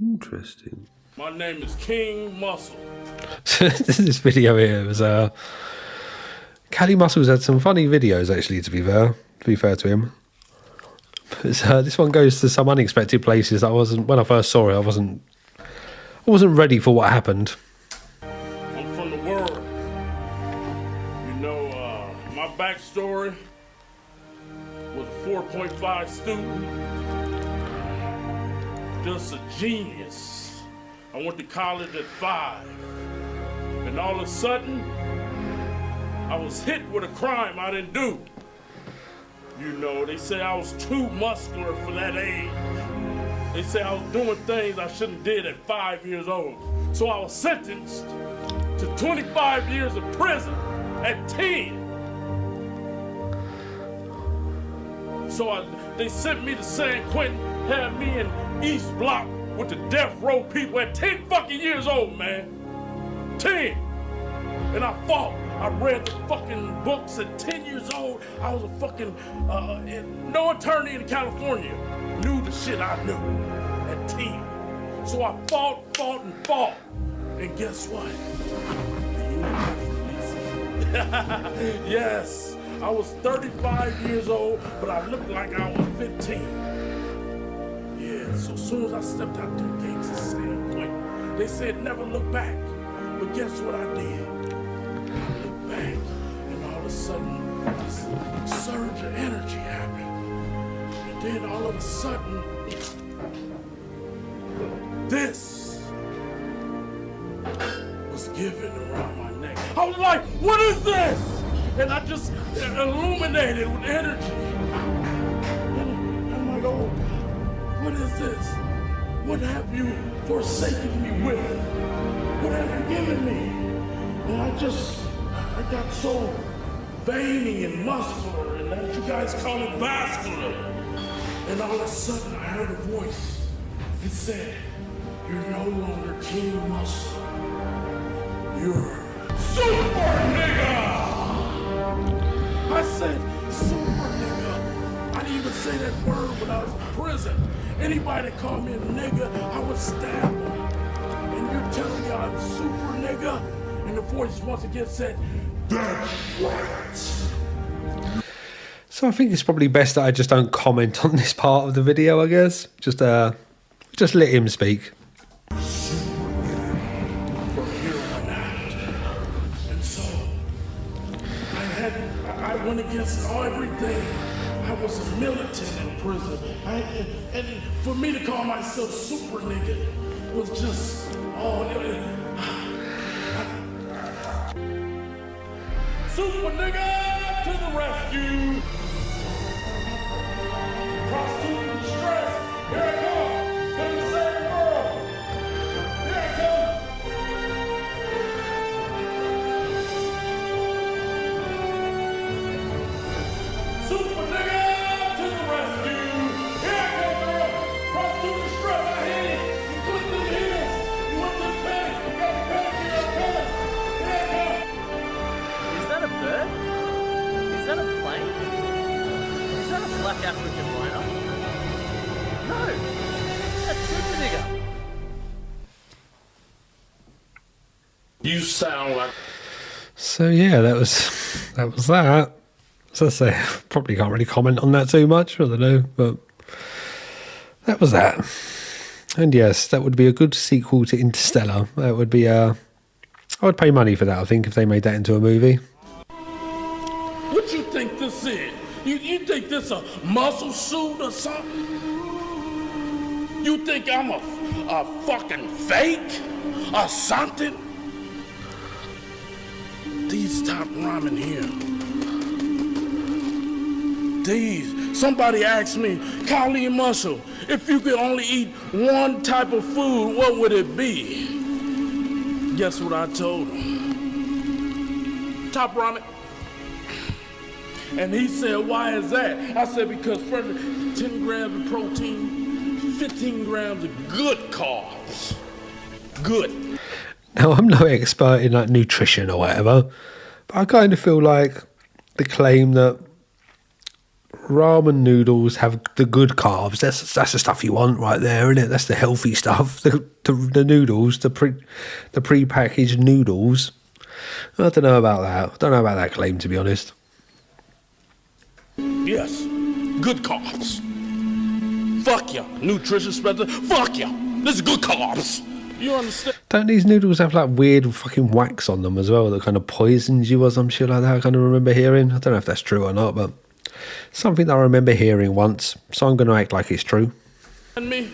Interesting. My name is King Muscle. This video here was Cali Muscles had some funny videos actually. To be fair to him, but, this one goes to some unexpected places that I wasn't. When I first saw it, I wasn't ready for what happened. I'm from the world. You know, my backstory was a 4.5 student, just a genius. I went to college at 5, and all of a sudden, I was hit with a crime I didn't do. You know, they say I was too muscular for that age. They say I was doing things I shouldn't did at 5 years old. So I was sentenced to 25 years of prison at 10. So they sent me to San Quentin, had me in East Block with the death row people at 10 fucking years old, man. 10. And I fought. I read the fucking books at 10 years old. I was a fucking, no attorney in California knew the shit I knew at 10. So I fought. And guess what? Yes, I was 35 years old, but I looked like I was 15. Yeah, so as soon as I stepped out the gates of San Quentin, they said never look back. But guess what I did? I looked back, and all of a sudden, this surge of energy happened. And then all of a sudden, this was given around my neck. I was like, what is this? And I just illuminated with energy. And I'm like, oh God, what is this? What have you forsaken me with? What have you given me? And I got so veiny and muscular, and as you guys call it, vascular. And all of a sudden, I heard a voice. It said, you're no longer King Muscle. You're Super Nigga! I said, Super Nigga. I didn't even say that word when I was in prison. Anybody that called me a nigga, I would stab them. And you're telling me I'm Super Nigga? And the voice once again said, that's right. So I think it's probably best that I just don't comment on this part of the video, I guess. Just let him speak. From here on out. And so, I went against everything. I was a militant in prison. And for me to call myself Super Nigga was just, Super Nigga to the rescue! Prostitute in distress! Here I come! Gonna save the world! Here I come! Super Nigga to the rescue! Here I come, girl! Prostitute in distress! I hit it! You clicked in here! You went to the panic! You got the panic here! I'm coming! Here I come! Is that a bird? Is that a plane? Is that a black African liner? No! That's Super Nigga! You sound like... So yeah, that was that. As I say, probably can't really comment on that too much. I don't know, but that was that. And yes, that would be a good sequel to Interstellar. That would be I would pay money for that, I think, if they made that into a movie. What you think this is? You think this a muscle suit or something? You think I'm a fucking fake or something? These top ramen here. Somebody asked me, Kali and Muscle, if you could only eat one type of food, what would it be? Guess what I told him? Top ramen. And he said, why is that? I said, because for 10 grams of protein, 15 grams of good carbs. Good. Now, I'm no expert in like nutrition or whatever, but I kind of feel like the claim that ramen noodles have the good carbs. That's the stuff you want right there, isn't it? That's the healthy stuff. The noodles, the pre-packaged noodles. I don't know about that. I don't know about that claim, to be honest. Yes, good carbs. Fuck ya, nutrition specialist. Fuck ya, this is good carbs. You understand? Don't these noodles have like weird fucking wax on them as well that kind of poisons you or some shit like that? I kind of remember hearing. I don't know if that's true or not, but something that I remember hearing once. So I'm going to act like it's true. And me?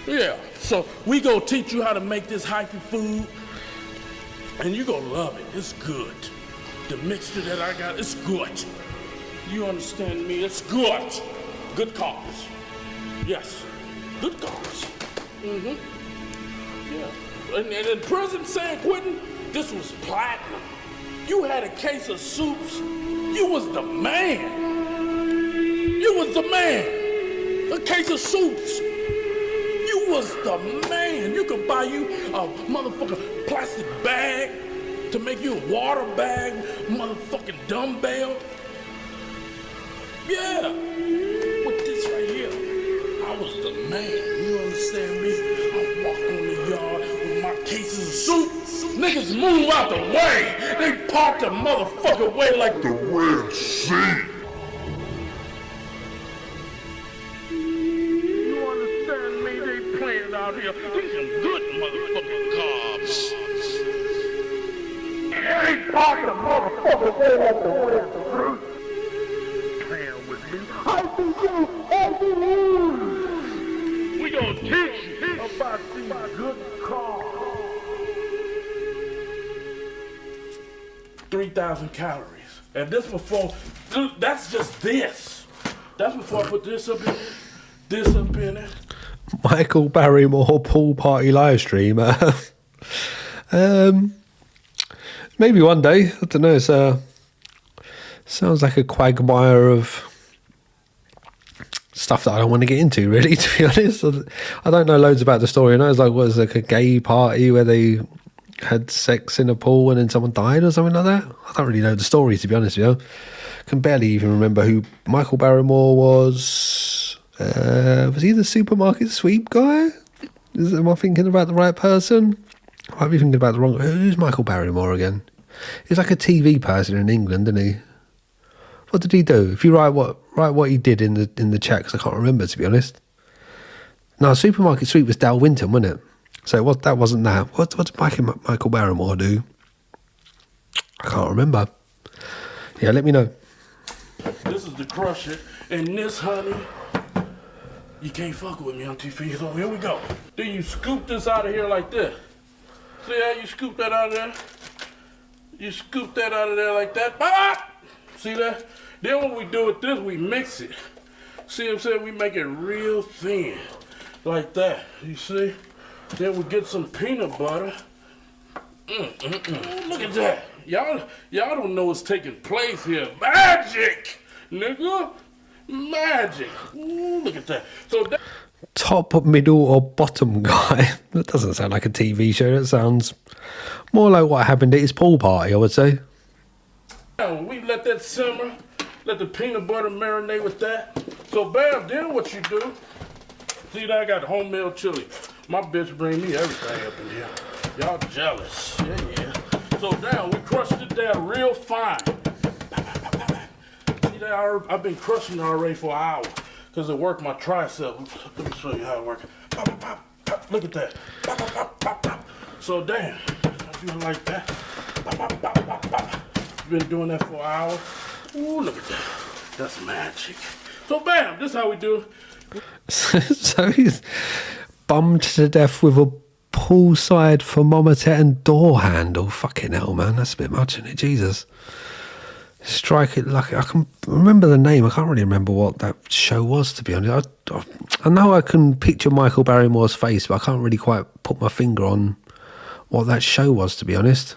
Yeah. So we gonna teach you how to make this hyphy food, and you gonna love it. It's good. The mixture that I got, it's good. You understand me? It's good. Good carbs. Yes. Good carbs. Mm-hmm. Yeah. And in prison, San Quentin, this was platinum. You had a case of soups. You was the man. You was the man. A case of soups. You was the man. You could buy you a motherfucking plastic bag to make you a water bag, motherfucking dumbbell. Yeah. With this right here, I was the man. You understand me? I walked on the yard with my cases of soup. Niggas move out the way. They park the motherfucking way like the Red Sea. You understand me? They playing out here. These some good motherfucking carbs. They park the motherfucking way like the Red Sea. Playing with me. We gonna teach you about these good carbs. 3,000 calories. And this before, that's just this. That's before I put this up in it, this up in it. Michael Barrymore pool party live stream. Maybe one day. I don't know. It's sounds like a quagmire of stuff that I don't want to get into, really, to be honest. I don't know loads about the story. I know it's like a gay party where they had sex in a pool and then someone died or something like that. I don't really know the story, to be honest with you. Can barely even remember who Michael Barrymore was. Was he the supermarket sweep guy? Am I thinking about the right person? I might be thinking about the wrong. Who's Michael Barrymore again? He's like a TV person in England, isn't he? What did he do? If you write what he did in the chat, because I can't remember, to be honest. No, supermarket sweep was Dal Winton, wasn't it? So that wasn't that. What did Michael Barrymore do? I can't remember. Yeah, let me know. This is the crusher, and this, honey, you can't fuck with me until you figure it out. Here we go. Then you scoop this out of here like this. See how you scoop that out of there? You scoop that out of there like that. Ah! See that? Then when we do it this, we mix it. See what I'm saying? We make it real thin, like that. You see? Then we get some peanut butter. Look at that. Y'all don't know what's taking place here. Magic, nigga. Magic. Ooh, look at that. So that Top, middle, or bottom guy. That doesn't sound like a TV show. That sounds more like what happened at his pool party, I would say. now we let that simmer. Let the peanut butter marinate with that. So bam, then what you do? See that I got homemade chili. My bitch bring me everything up in here. Y'all jealous. Yeah. So now we crushed it down real fine. See that? I've been crushing it already for an hour because it worked my tricep. Let me show you how it works. Pop, pop, pop. Look at that. Pop, pop, pop, pop, pop. So damn, I do it like that. Pop, pop, pop, pop, pop. Been doing that for an hour. Ooh, look at that. That's magic. So bam, this is how we do it. So he's bummed to death with a poolside thermometer and door handle. Fucking hell, man. That's a bit much, isn't it? Jesus. Strike it lucky. I can remember the name. I can't really remember what that show was, to be honest. I know I can picture Michael Barrymore's face, but I can't really quite put my finger on what that show was, to be honest.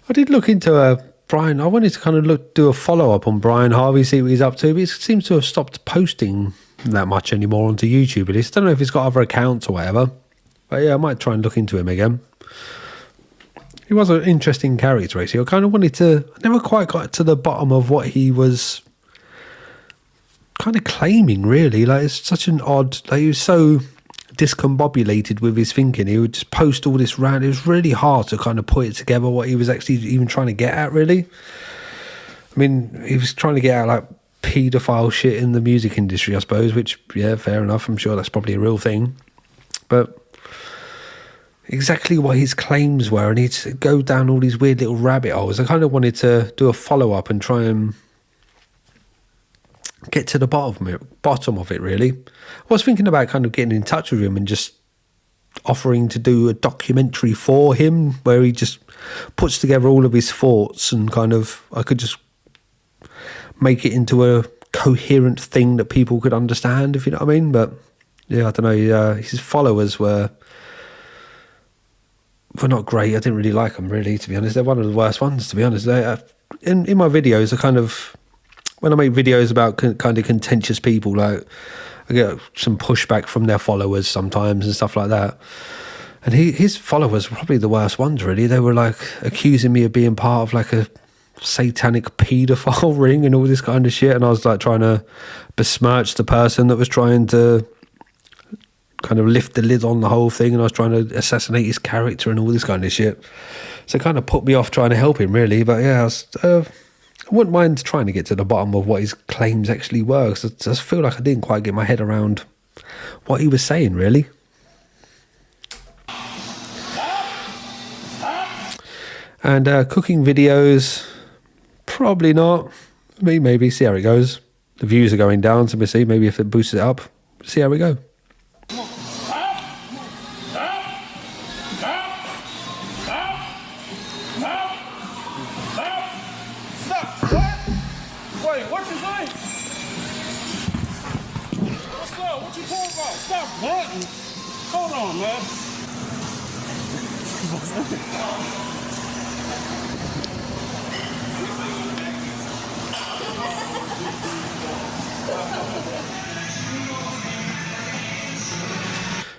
I did look into Brian. I wanted to kind of do a follow-up on Brian Harvey, see what he's up to, but he seems to have stopped posting that much anymore onto YouTube. I don't know if he's got other accounts or whatever. But yeah, I might try and look into him again. He was an interesting character, actually. I kind of wanted to... I never quite got to the bottom of what he was kind of claiming, really. Like, it's such an odd... Like, he was so discombobulated with his thinking. He would just post all this round. It was really hard to kind of put it together, what he was actually even trying to get at, really. I mean, he was trying to get at, like, paedophile shit in the music industry, I suppose, which, yeah, fair enough. I'm sure that's probably a real thing. But... exactly what his claims were, and he'd go down all these weird little rabbit holes. I kind of wanted to do a follow-up and try and get to the bottom of it, really. I was thinking about kind of getting in touch with him and just offering to do a documentary for him where he just puts together all of his thoughts and kind of, I could just make it into a coherent thing that people could understand, if you know what I mean. But, yeah, I don't know, his followers were not great. I didn't really like them, really, to be honest. They're one of the worst ones, to be honest. In my videos, I kind of... when I make videos about kind of contentious people, like, I get some pushback from their followers sometimes and stuff like that. And his followers were probably the worst ones, really. They were, like, accusing me of being part of, like, a satanic paedophile ring and all this kind of shit. And I was, like, trying to besmirch the person that was trying to... kind of lift the lid on the whole thing, and I was trying to assassinate his character and all this kind of shit. So it kind of put me off trying to help him, really. But yeah, I wouldn't mind trying to get to the bottom of what his claims actually were, because I just feel like I didn't quite get my head around what he was saying, really. And cooking videos, probably not. Maybe, see how it goes. The views are going down, so we'll see. Maybe if it boosts it up, see how we go. Wait, what's his name? What's up? What you talking about? Stop grunting. Hold on, man.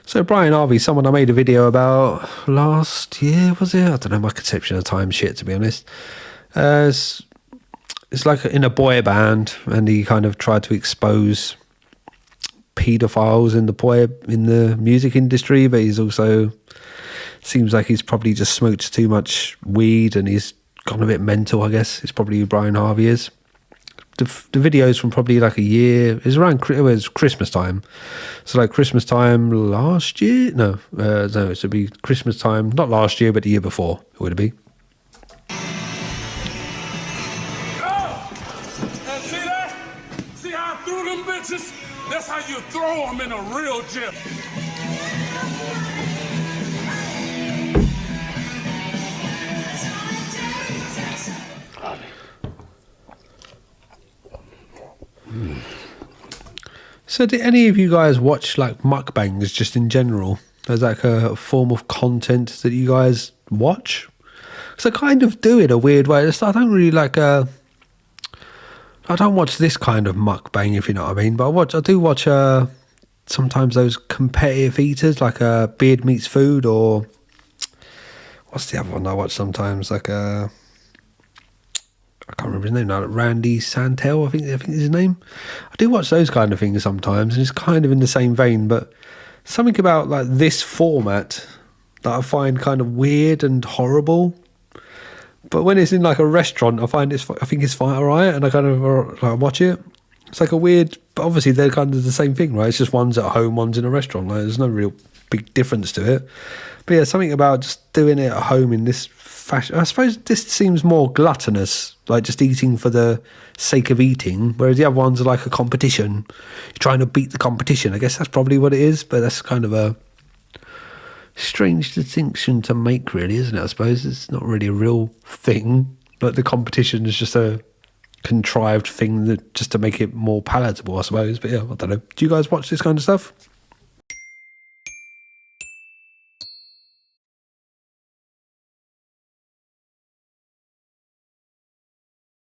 So Brian Harvey, someone I made a video about last year, was it? I don't know, my conception of time shit, to be honest. It's like in a boy band, and he kind of tried to expose paedophiles in the music industry, but he's also seems like he's probably just smoked too much weed and he's gone a bit mental, I guess. It's probably who Brian Harvey is. The video's from probably like a year. It was Christmas time. So like Christmas time last year? No, it should be Christmas time, not last year, but the year before, it would be. That's how you throw them in a real gym. So did any of you guys watch like mukbangs just in general? As like a form of content that you guys watch? Because I kind of do it a weird way. I don't really like I don't watch this kind of mukbang, if you know what I mean. But I do watch sometimes those competitive eaters, like Beard Meets Food, or what's the other one I watch sometimes? Like I can't remember his name now. Randy Santel, I think is his name. I do watch those kind of things sometimes, and it's kind of in the same vein. But something about like this format that I find kind of weird and horrible. But when it's in like a restaurant, I think it's fine, alright, and I kind of like watch it. It's like a weird, but obviously they're kind of the same thing, right? It's just one's at home, one's in a restaurant. Like, there's no real big difference to it. But yeah, something about just doing it at home in this fashion. I suppose this seems more gluttonous, like just eating for the sake of eating, whereas the other ones are like a competition. You're trying to beat the competition. I guess that's probably what it is, but that's kind of a strange distinction to make, really, isn't it? I suppose it's not really a real thing, but the competition is just a contrived thing that just to make it more palatable, I suppose. But yeah, I don't know. Do you guys watch this kind of stuff?